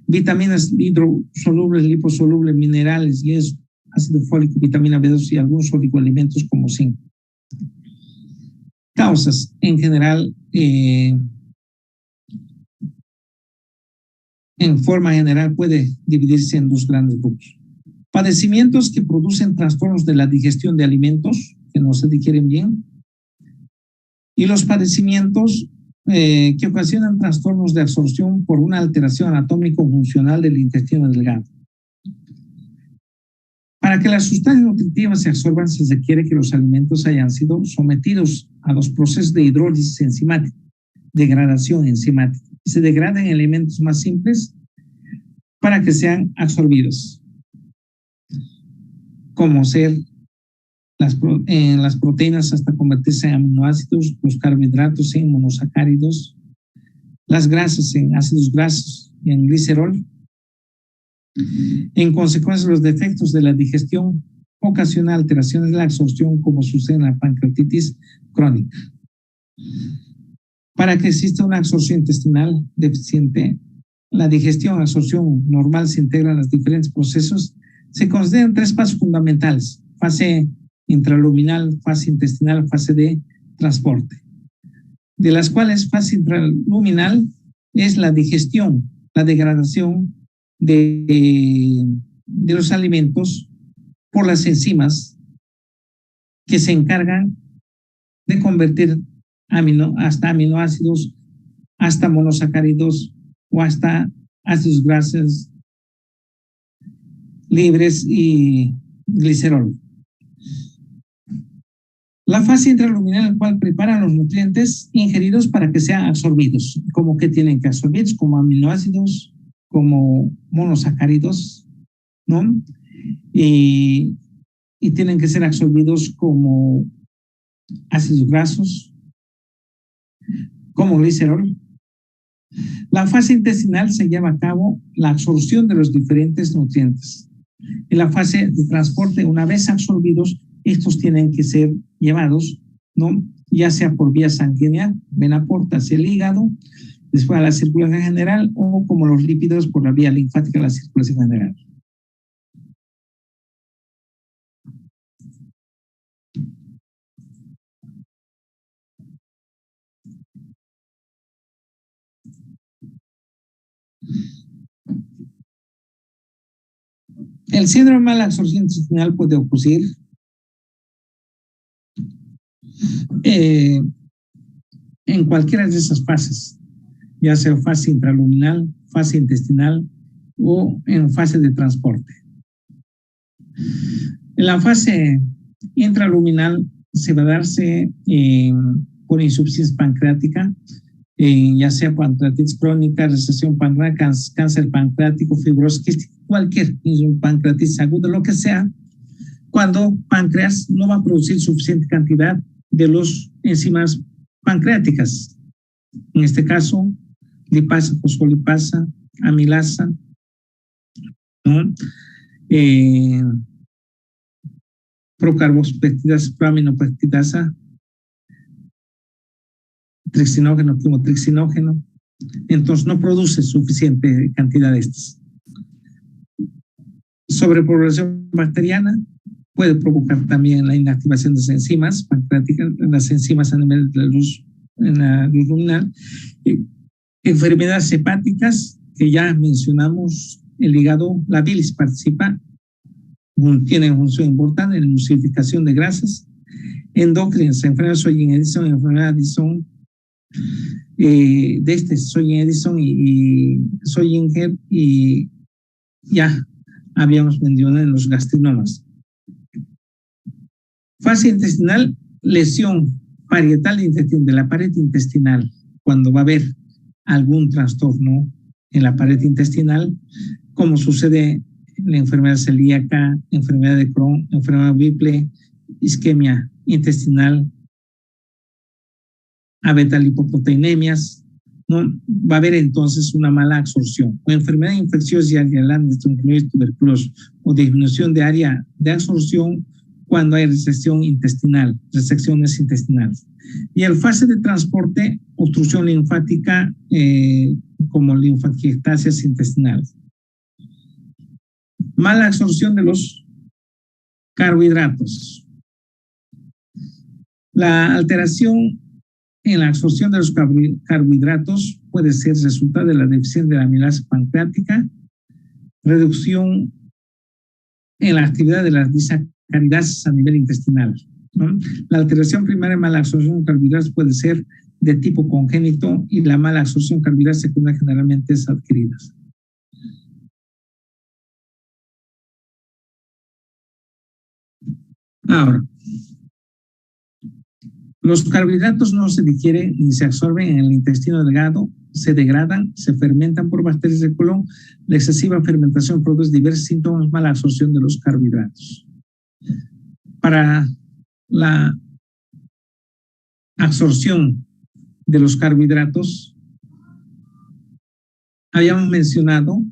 vitaminas hidrosolubles, liposolubles, minerales, hierro, ácido fólico, vitamina B2 y algunos oligoelementos como zinc. Causas, en general, en forma general puede dividirse en dos grandes grupos. Padecimientos que producen trastornos de la digestión de alimentos que no se digieren bien, y los padecimientos que ocasionan trastornos de absorción por una alteración anatómico-funcional del intestino delgado. Para que las sustancias nutritivas se absorban, se requiere que los alimentos hayan sido sometidos a los procesos de hidrólisis enzimática, degradación enzimática, y se degraden elementos más simples para que sean absorbidos, como ser las proteínas hasta convertirse en aminoácidos, los carbohidratos en monosacáridos, las grasas en ácidos grasos y en glicerol. En consecuencia, los defectos de la digestión ocasionan alteraciones de la absorción, como sucede en la pancreatitis crónica. Para que exista una absorción intestinal deficiente, la digestión y absorción normal se integran en los diferentes procesos. Se consideran tres pasos fundamentales: fase intraluminal, fase intestinal, fase de transporte, de las cuales fase intraluminal es la digestión, la degradación de los alimentos por las enzimas que se encargan de convertir hasta aminoácidos, hasta monosacáridos o hasta ácidos grasos libres y glicerol. La fase intraluminal, en la cual preparan los nutrientes ingeridos para que sean absorbidos. ¿Cómo que tienen que absorbirse? Como aminoácidos, como monosacáridos, ¿no? Y tienen que ser absorbidos como ácidos grasos, como glicerol. La fase intestinal se lleva a cabo la absorción de los diferentes nutrientes. En la fase de transporte, una vez absorbidos, estos tienen que ser llevados, ¿no?, ya sea por vía sanguínea, vena porta hacia el hígado, después a la circulación general, o como los lípidos por la vía linfática a la circulación general. El síndrome de mala absorción intestinal puede ocurrir en cualquiera de esas fases, ya sea fase intraluminal, fase intestinal o en fase de transporte. En la fase intraluminal se va a darse por insuficiencia pancreática, ya sea pancreatitis crónica, recesión pancreática, cáncer pancreático, fibrosis quística, cualquier pancreatitis aguda, lo que sea, cuando páncreas no va a producir suficiente cantidad de los enzimas pancreáticas. En este caso, lipasa, fosfolipasa, amilasa, ¿no?, procarbospeptidasa, proaminopeptidasa, trixinógeno, quimotrixinógeno. Entonces no produce suficiente cantidad de estas. Sobrepoblación bacteriana puede provocar también la inactivación de las enzimas pancreáticas, las enzimas a nivel de la luz luminal. Enfermedades hepáticas, que ya mencionamos, el hígado, la bilis participa, tiene función importante en la emulsificación de grasas. Endocrinas, enfermedad de Soyen-Edison, enfermedad de Addison, Soyen-Edison y Soyen-Hep, y ya habíamos mencionado en los gastrinomas. Fase intestinal, lesión parietal de la pared intestinal, cuando va a haber algún trastorno en la pared intestinal, como sucede en la enfermedad celíaca, enfermedad de Crohn, enfermedad Whipple, isquemia intestinal, abeta-lipoproteinemias, ¿no? Va a haber entonces una mala absorción, o enfermedad infecciosa diarreal, tuberculosis, o disminución de área de absorción, cuando hay resección intestinal, resecciones intestinales. Y el fase de transporte, obstrucción linfática como linfangiectasias intestinales. Mala absorción de los carbohidratos. La alteración en la absorción de los carbohidratos puede ser resultado de la deficiencia de la amilasa pancreática, reducción en la actividad de las disacaridasas a nivel intestinal, ¿no? La alteración primaria de mala absorción de carbohidratos puede ser de tipo congénito y la mala absorción de carbohidratos secundaria generalmente es adquirida. Ahora, los carbohidratos no se digieren ni se absorben en el intestino delgado, se degradan, se fermentan por bacterias del colon. La excesiva fermentación produce diversos síntomas, mala absorción de los carbohidratos. Para la absorción de los carbohidratos, habíamos mencionado,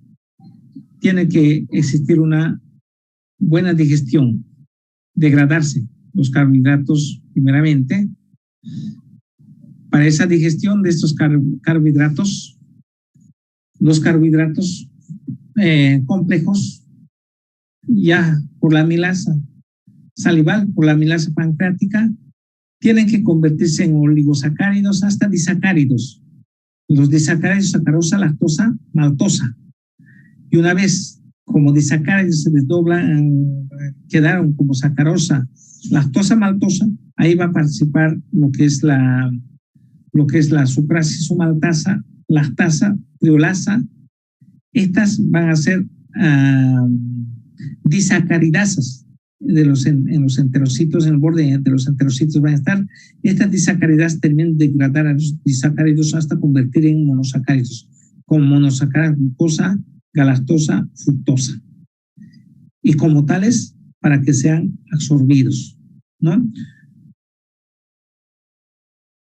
tiene que existir una buena digestión, degradarse los carbohidratos primeramente. Para esa digestión de estos carbohidratos, los carbohidratos complejos, ya por la amilasa salival, por la amilasa pancreática, tienen que convertirse en oligosacáridos hasta disacáridos. Los disacáridos, sacarosa, lactosa, maltosa. Y una vez como disacáridos se desdoblan, quedaron como sacarosa, lactosa, maltosa, ahí va a participar lo que es la sucrasis sumaltasa, lactasa, triolasa. Estas van a ser disacaridasas en los enterocitos, en el borde de los enterocitos van a estar. Estas disacaridasas terminan de degradar a los disacáridos hasta convertir en monosacáridos, como monosacáridos glucosa, galactosa, fructosa. Y como tales, para que sean absorbidos, ¿no?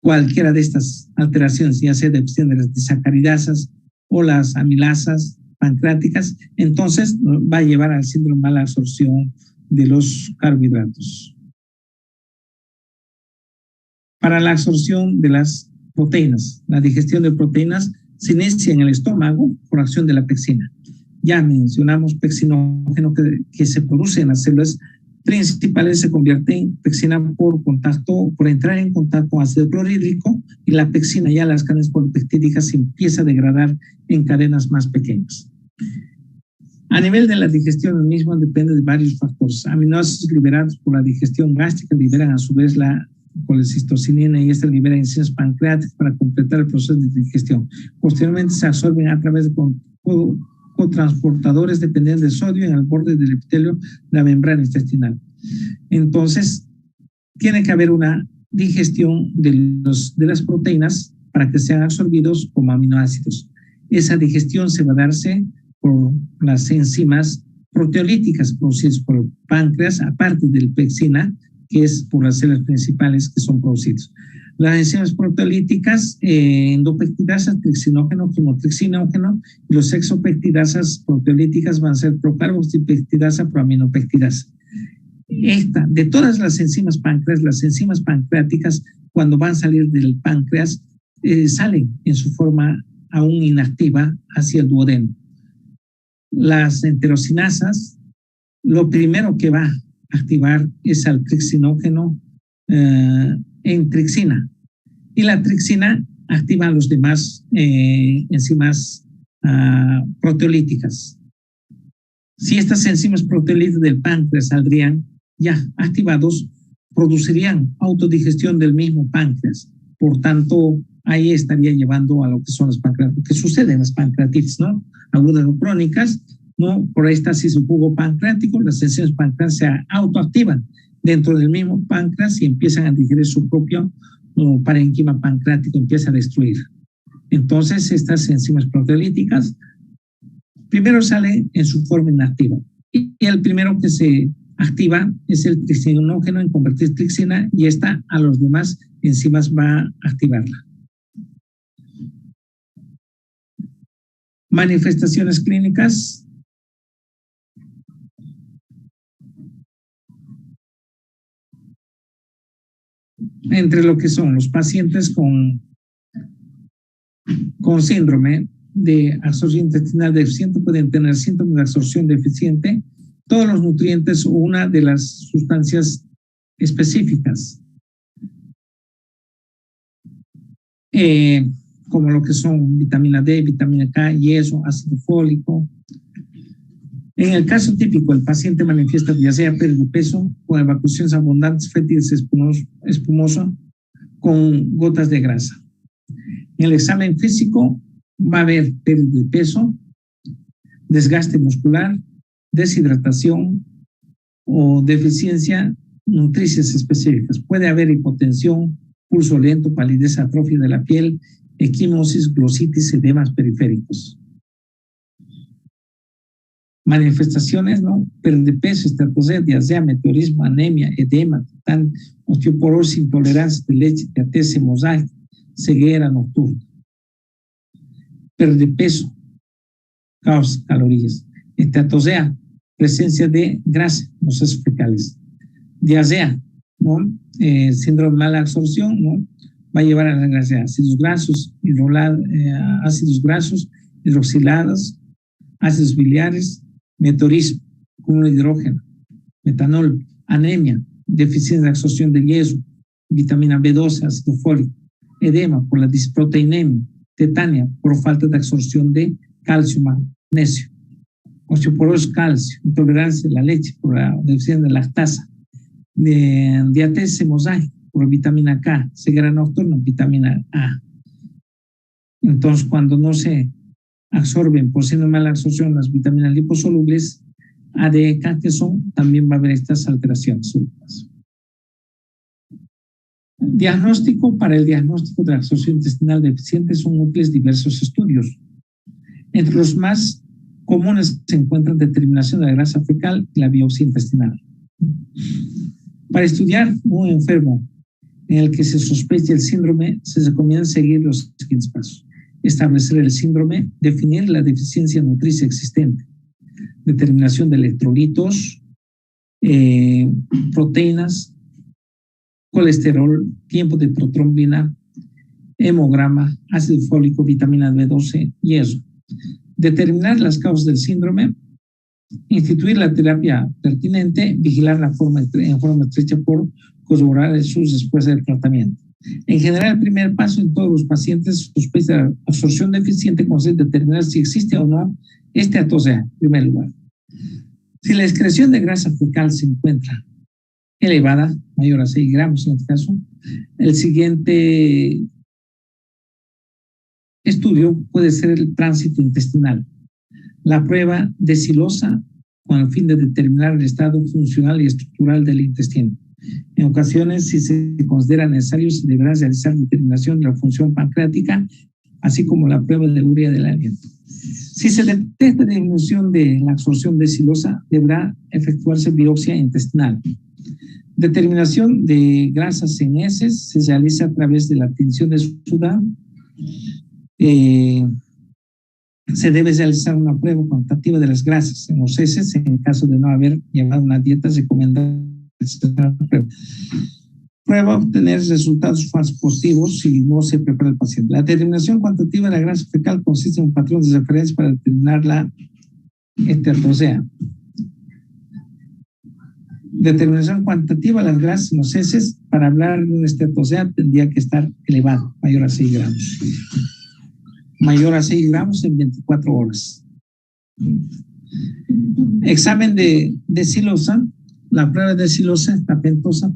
Cualquiera de estas alteraciones, ya sea deficiencia de las disacaridasas o las amilasas pancreáticas, entonces va a llevar al síndrome de mala absorción de los carbohidratos. Para la absorción de las proteínas, la digestión de proteínas se inicia en el estómago por acción de la pexina. Ya mencionamos pexinógeno que se produce en las células principales, se convierte en pexina por entrar en contacto con ácido clorhídrico, y la pexina, ya las cadenas polipeptídicas, se empieza a degradar en cadenas más pequeñas. A nivel de la digestión, el mismo depende de varios factores. Aminoácidos liberados por la digestión gástrica liberan a su vez la colecistocinina, y esta libera enzimas pancreáticas para completar el proceso de digestión. Posteriormente se absorben a través de cotransportadores dependientes del sodio en el borde del epitelio de la membrana intestinal. Entonces, tiene que haber una digestión de las proteínas para que sean absorbidos como aminoácidos. Esa digestión se va a darse por las enzimas proteolíticas producidas por el páncreas, aparte del pexina, que es por las células principales que son producidas. Las enzimas proteolíticas, endopeptidasas, trixinógeno, quimotrixinógeno, y los exopeptidasas proteolíticas van a ser procarboxipeptidasa, proaminopeptidasa. De todas las enzimas páncreas, las enzimas pancreáticas, cuando van a salir del páncreas, salen en su forma aún inactiva hacia el duodeno. Las enterocinasas, lo primero que va a activar es al trixinógeno en trixina, y la trixina activa a los demás enzimas proteolíticas. Si estas enzimas proteolíticas del páncreas saldrían ya activados, producirían autodigestión del mismo páncreas. Por tanto, ahí estaría llevando a lo que son las pancreatitis, que sucede en las pancreatitis, ¿no? Agudas o crónicas, ¿no? Por éxtasis o jugo pancreático, las enzimas pancreáticas se autoactivan dentro del mismo páncreas y empiezan a digerir su propio parenquima pancreático, empieza a destruir. Entonces, estas enzimas proteolíticas primero salen en su forma inactiva, y el primero que se activa es el trixinógeno en convertir trixina, y esta a los demás enzimas va a activarla. Manifestaciones clínicas. entre lo que son los pacientes con síndrome de absorción intestinal deficiente pueden tener síntomas de absorción deficiente, todos los nutrientes o una de las sustancias específicas, como lo que son vitamina D, vitamina K, hierro, ácido fólico. En el caso típico, el paciente manifiesta diarrea, pérdida de peso, con evacuaciones abundantes, fétidos espumoso, con gotas de grasa. En el examen físico va a haber pérdida de peso, desgaste muscular, deshidratación o deficiencia nutricias específicas. Puede haber hipotensión, pulso lento, palidez, atrofia de la piel, equimosis, glositis, edemas periféricos. Manifestaciones, ¿no? Pérdida de peso, esteatosea, diarrea, meteorismo, anemia, edema, titán, osteoporosis, intolerancia de leche, diabetes, hemorragia, ceguera nocturna. Pérdida de peso, causa calorías. Esteatosea, presencia de grasa en los sesos fecales. Diarrea, ¿no? Síndrome de mala absorción, ¿no? Va a llevar a la grasa, ácidos grasos, hidroxilados, ácidos biliares, meteorismo, cúmulo de hidrógeno, metanol, anemia, deficiencia de absorción de hierro, vitamina B12, ácido fólico, edema por la disproteinemia, tetania por falta de absorción de calcio, magnesio, osteoporosis, calcio, intolerancia a la leche por la deficiencia de lactasa, diabetes hemorrágica por vitamina K, ceguera nocturna, vitamina A. Entonces, cuando no se absorben por síndrome de mala absorción las vitaminas liposolubles A, D, E, K, que son, también va a haber estas alteraciones súbitas. Diagnóstico. Para el diagnóstico de la absorción intestinal deficiente son útiles diversos estudios. Entre los más comunes se encuentran determinación de la grasa fecal y la biopsia intestinal. Para estudiar un enfermo en el que se sospeche el síndrome, se recomienda seguir los siguientes pasos: establecer el síndrome, definir la deficiencia nutricia existente, determinación de electrolitos, proteínas, colesterol, tiempo de protrombina, hemograma, ácido fólico, vitamina B12 y hierro. Determinar las causas del síndrome, instituir la terapia pertinente, vigilar en forma estrecha por corroborar sus respuestas del tratamiento. En general, el primer paso en todos los pacientes sospecha de absorción deficiente consiste en determinar si existe o no esteatosea, en primer lugar. Si la excreción de grasa fecal se encuentra elevada, mayor a 6 gramos en este caso, el siguiente estudio puede ser el tránsito intestinal. La prueba decilosa con el fin de determinar el estado funcional y estructural del intestino. En ocasiones, si se considera necesario, se deberá realizar determinación de la función pancreática, así como la prueba de urea del aliento. Si se detecta disminución de la absorción decilosa, deberá efectuarse biopsia intestinal. Determinación de grasas en heces se realiza a través de la tinción de sudado. Se debe realizar una prueba cuantitativa de las grasas en los heces en caso de no haber llevado una dieta recomendada. Prueba obtener resultados falsos positivos si no se prepara el paciente. La determinación cuantitativa de la grasa fecal consiste en un patrón de referencia para determinar la esteatosea. Determinación cuantitativa de las grasas en los heces, para hablar de una esteatosea tendría que estar elevado, mayor a 6 gramos. Mayor a 6 gramos en 24 horas. Examen de decilosa. La prueba de decilosa tapentosa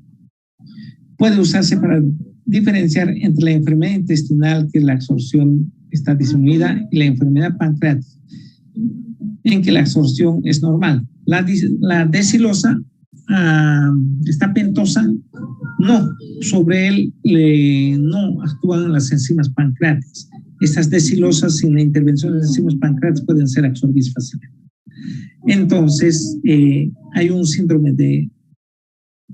puede usarse para diferenciar entre la enfermedad intestinal, que la absorción está disminuida, y la enfermedad pancreática, en que la absorción es normal. La decilosa tapentosa, no, sobre él no actúan las enzimas pancreáticas. Estas desilosas, sin la intervención de las enzimas pancreáticas, pueden ser absorbidas fácilmente. Entonces, hay un síndrome de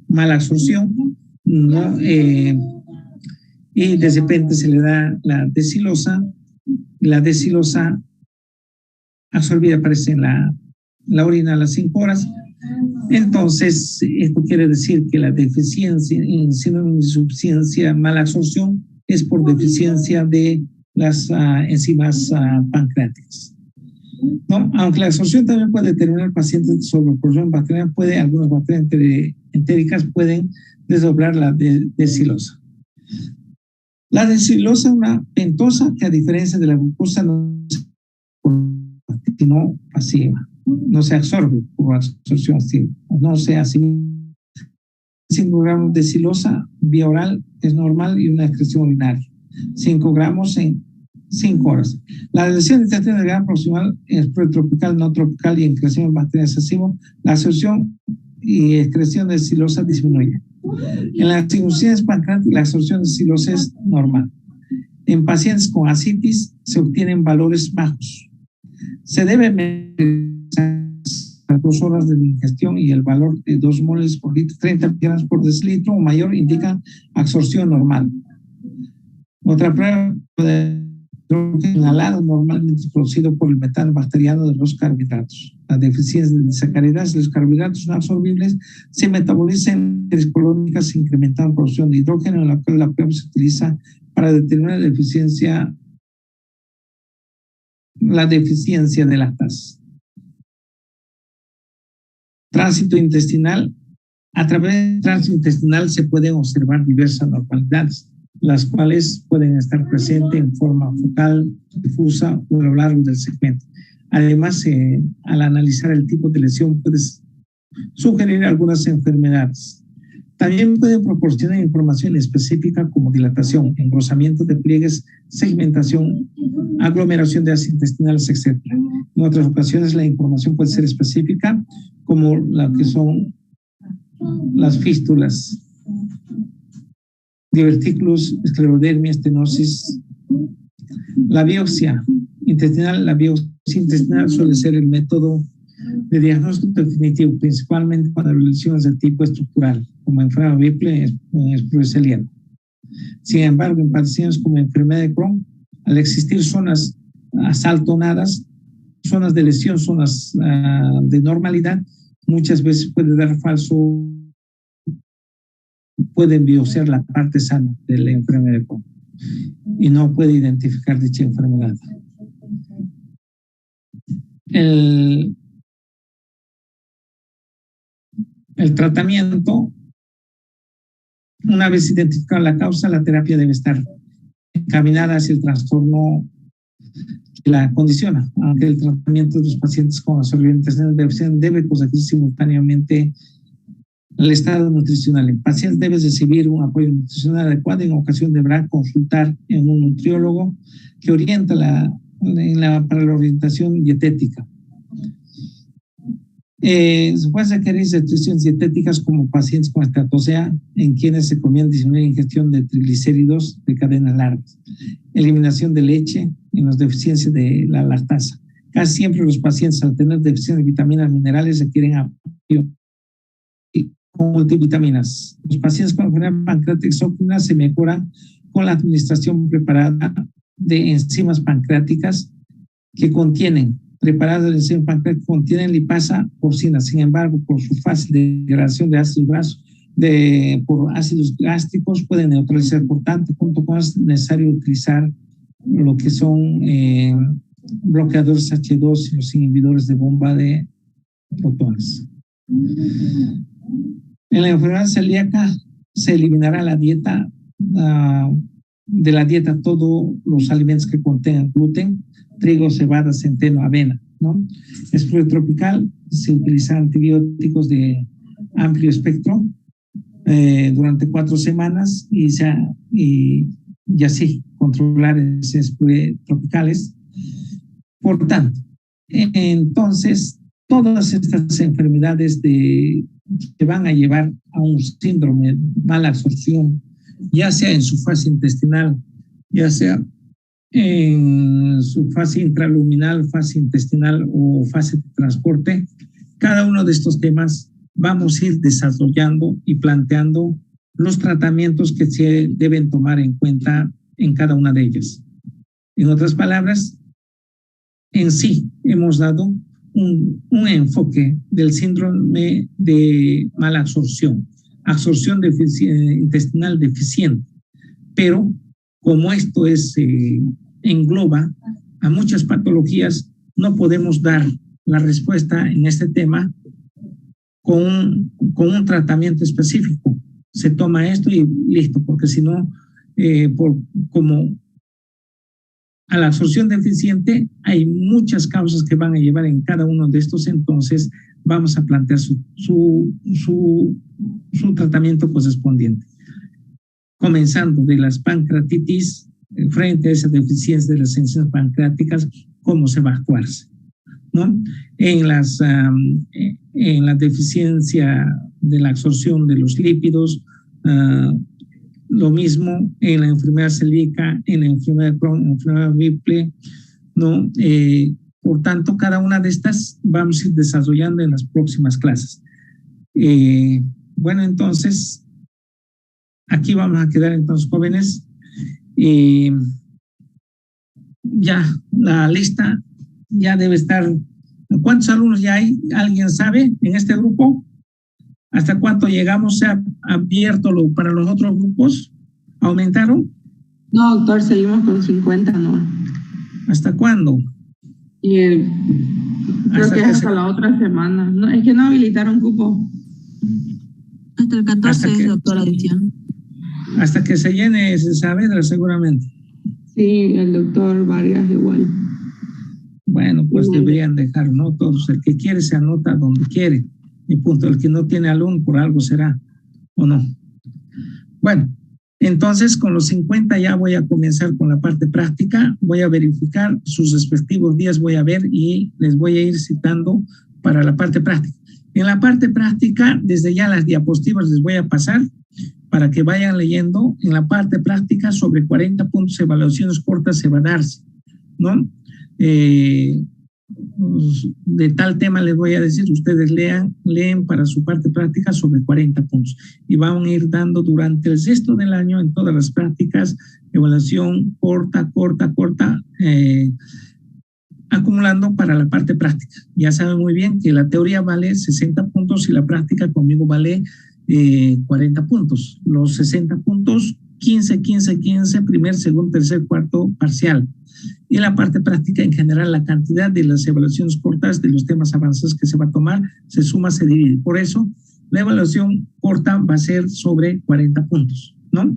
mala absorción, ¿no? Y de repente se le da la decilosa, y la decilosa absorbida aparece en la orina a las 5 horas, Entonces, esto quiere decir que la deficiencia en síndrome de insuficiencia mala absorción es por deficiencia de las enzimas pancreáticas. ¿No? Aunque la absorción también puede determinar pacientes sobre producción bacteriana, algunas bacterias entéricas pueden desdoblar la decilosa. La decilosa es una pentosa que, a diferencia de la glucosa, no es sino pasiva, no se absorbe por absorción activa, no se asimila. 5 gramos de silosa vía oral es normal y una excreción urinaria. 5 gramos en 5 horas. La lesión intestinal de grado proximal es pretropical, no tropical y en crecimiento en bacterias excesivo, la absorción y excreción de silosa disminuye. En las insuficiencias pancreáticas, la absorción de silosa es normal. En pacientes con ascitis se obtienen valores bajos. Se debe medir las 2 horas de la ingestión y el valor de 2 moles por litro, 30 miligramos por decilitro o mayor indica absorción normal. Otra prueba de inhalado normalmente producido por el metano bacteriano de los carbohidratos. La deficiencia de sacáridas de los carbohidratos no absorbibles se metabolizan en colónicas incrementando la producción de hidrógeno, en la cual la prueba se utiliza para determinar la deficiencia de lactasa. Tránsito intestinal. A través del tránsito intestinal se pueden observar diversas anormalidades, las cuales pueden estar presentes en forma focal, difusa o a lo largo del segmento. Además, al analizar el tipo de lesión, puedes sugerir algunas enfermedades. También pueden proporcionar información específica como dilatación, engrosamiento de pliegues, segmentación, aglomeración de ácidos intestinales, etc. En otras ocasiones, la información puede ser específica, como la que son las fístulas, divertículos, esclerodermia, estenosis. La biopsia intestinal suele ser el método de diagnóstico definitivo, principalmente cuando hay lesiones de tipo estructural, como enfermedad Whipple o esclerodermia. Sin embargo, en pacientes como enfermedad de Crohn, al existir zonas asaltonadas, zonas de lesión, zonas de normalidad, muchas veces puede dar falso, pueden biopsiar la parte sana de la enfermedad de Crohn y no puede identificar dicha enfermedad. El tratamiento, una vez identificada la causa, la terapia debe estar encaminada hacia el trastorno que la condiciona, aunque el tratamiento de los pacientes con absorbientes debe corregir simultáneamente el estado nutricional. El paciente debe recibir un apoyo nutricional adecuado y en ocasión deberá consultar en un nutriólogo que orienta para la orientación dietética. Se puede requerir restricciones dietéticas como pacientes con esteatosea, en quienes se recomienda disminuir la ingestión de triglicéridos de cadenas largas, eliminación de leche y las deficiencias de la lactasa. Casi siempre los pacientes, al tener deficiencia de vitaminas minerales, requieren apoyo con multivitaminas. Los pacientes con enfermedad pancreática exócrina se mejoran con la administración preparada de enzimas pancreáticas que contienen lipasa porcina. Sin embargo, por su fácil degradación de ácidos grasos, por ácidos gástricos, pueden neutralizar. Por tanto, junto con eso es necesario utilizar lo que son bloqueadores H2 y los inhibidores de bomba de protones. En la enfermedad celíaca se eliminará de la dieta todos los alimentos que contengan gluten, trigo, cebada, centeno, avena, ¿no? Es tropical, se utilizan antibióticos de amplio espectro durante 4 semanas y así controlar esos tropicales. Por tanto, entonces, todas estas enfermedades que van a llevar a un síndrome de mala absorción, ya sea en su fase intestinal, ya sea en su fase intraluminal, fase intestinal o fase de transporte, cada uno de estos temas vamos a ir desarrollando y planteando los tratamientos que se deben tomar en cuenta en cada una de ellas. En otras palabras, en sí hemos dado un enfoque del síndrome de mala absorción, absorción intestinal deficiente. Pero como esto engloba a muchas patologías, no podemos dar la respuesta en este tema con un tratamiento específico. Se toma esto y listo, porque si no, como a la absorción deficiente hay muchas causas que van a llevar en cada uno de estos, entonces vamos a plantear su tratamiento correspondiente. Comenzando de las pancreatitis, frente a esa deficiencia de las enzimas pancreáticas, cómo se va a actuarse, ¿no? En la deficiencia de la absorción de los lípidos, lo mismo en la enfermedad celíaca, en la enfermedad de Crohn, en la enfermedad de Whipple, ¿no? Por tanto, cada una de estas vamos a ir desarrollando en las próximas clases. Bueno, entonces, aquí vamos a quedar entonces, jóvenes. Ya la lista ya debe estar. ¿Cuántos alumnos ya hay? ¿Alguien sabe en este grupo? ¿Hasta cuánto llegamos? ¿Se ha abierto para los otros grupos? ¿Aumentaron? No, doctor, seguimos con 50, ¿no? ¿Hasta cuándo? Y creo que es hasta la otra semana. No, es que no habilitaron cupo. Hasta el 14 es, doctora, edición. Hasta que se llene Saavedra, seguramente. Sí, el doctor Vargas igual. Bueno, pues deberían dejar, ¿no? Todos, el que quiere se anota donde quiere. Y punto, el que no tiene alumno por algo será, ¿o no? Bueno, entonces con los 50 ya voy a comenzar con la parte práctica. Voy a verificar sus respectivos días, voy a ver y les voy a ir citando para la parte práctica. En la parte práctica, desde ya las diapositivas les voy a pasar para que vayan leyendo. En la parte práctica, sobre 40 puntos, evaluaciones cortas se va a darse, ¿no? De tal tema les voy a decir, ustedes leen para su parte práctica sobre 40 puntos y van a ir dando durante el resto del año en todas las prácticas evaluación corta, acumulando para la parte práctica. Ya saben muy bien que la teoría vale 60 puntos y la práctica conmigo vale 40 puntos. Los 60 puntos, 15, primer, segundo, tercer, cuarto, parcial. Y la parte práctica en general, la cantidad de las evaluaciones cortas de los temas avanzados que se va a tomar, se suma, se divide. Por eso, la evaluación corta va a ser sobre 40 puntos, ¿no?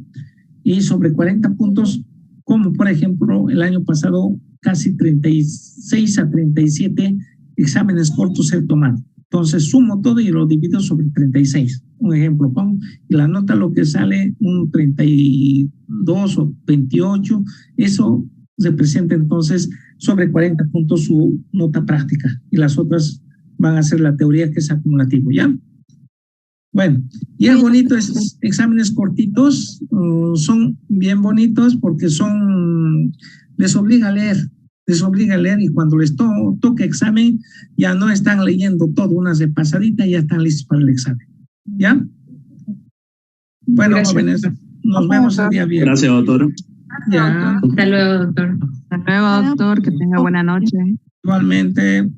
Y sobre 40 puntos, como por ejemplo, el año pasado, casi 36 a 37 exámenes cortos se toman. Entonces, sumo todo y lo divido sobre 36. Un ejemplo, pongo, y la nota lo que sale, un 32 o 28, eso representa entonces sobre 40 puntos su nota práctica y las otras van a ser la teoría que es acumulativo, ¿ya? Bueno, y es bonito, estos exámenes cortitos son bien bonitos porque les obliga a leer y cuando les toca examen ya no están leyendo todo una repasadita, ya están listos para el examen, ¿ya? Bueno, gracias, jóvenes, nos vemos el día viernes. Gracias, doctor. Ya. Hasta luego, doctor. Hasta luego, doctor. Que tenga buena noche. Igualmente.